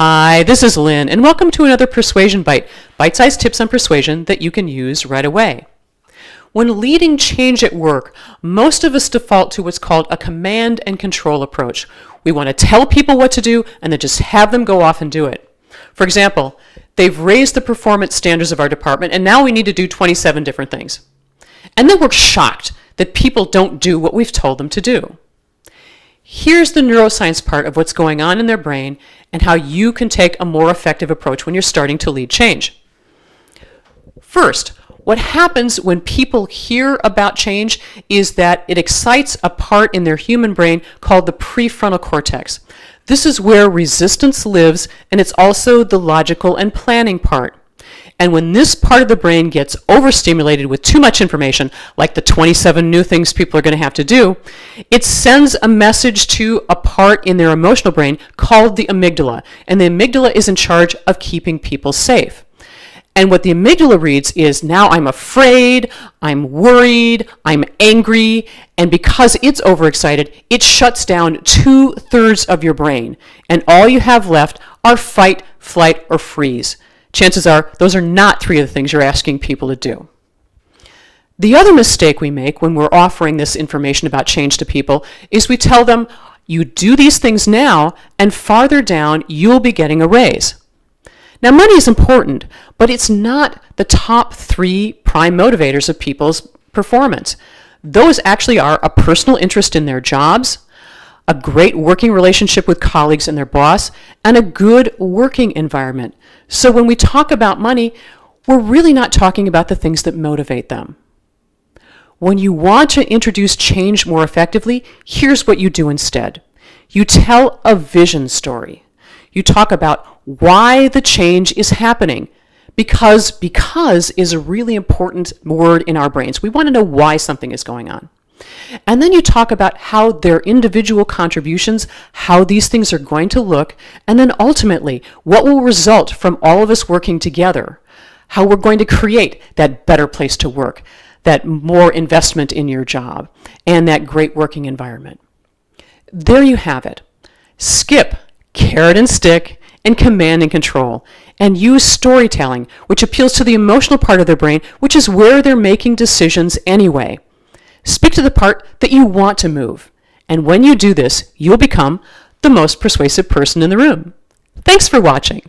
Hi, this is Lynn, and welcome to another Persuasion Byte, bite-sized tips on persuasion that you can use right away. When leading change at work, most of us default to what's called a command and control approach. We want to tell people what to do and then just have them go off and do it. For example, they've raised the performance standards of our department, and now we need to do 27 different things. And then we're shocked that people don't do what we've told them to do. Here's the neuroscience part of what's going on in their brain and how you can take a more effective approach when you're starting to lead change. First, what happens when people hear about change is that it excites a part in their human brain called the prefrontal cortex. This is where resistance lives, and it's also the logical and planning part. And when this part of the brain gets overstimulated with too much information, like the 27 new things people are going to have to do, it sends a message to a part in their emotional brain called the amygdala. And the amygdala is in charge of keeping people safe. And what the amygdala reads is, now I'm afraid, I'm worried, I'm angry, and because it's overexcited, it shuts down 2/3 of your brain. And all you have left are fight, flight, or freeze. Chances are those are not three of the things you're asking people to do. The other mistake we make when we're offering this information about change to people is we tell them, you do these things now, and farther down, you'll be getting a raise. Now, money is important, but it's not the top 3 prime motivators of people's performance. Those actually are a personal interest in their jobs, a great working relationship with colleagues and their boss, and a good working environment. So when we talk about money, we're really not talking about the things that motivate them. When you want to introduce change more effectively, here's what you do instead. You tell a vision story. You talk about why the change is happening. Because is a really important word in our brains. We want to know why something is going on. And then you talk about how their individual contributions, how these things are going to look, and then ultimately what will result from all of us working together, how we're going to create that better place to work, that more investment in your job, and that great working environment. There you have it. Skip carrot and stick and command and control, and use storytelling, which appeals to the emotional part of their brain, which is where they're making decisions anyway. Speak to the part that you want to move. And when you do this, you'll become the most persuasive person in the room. Thanks for watching.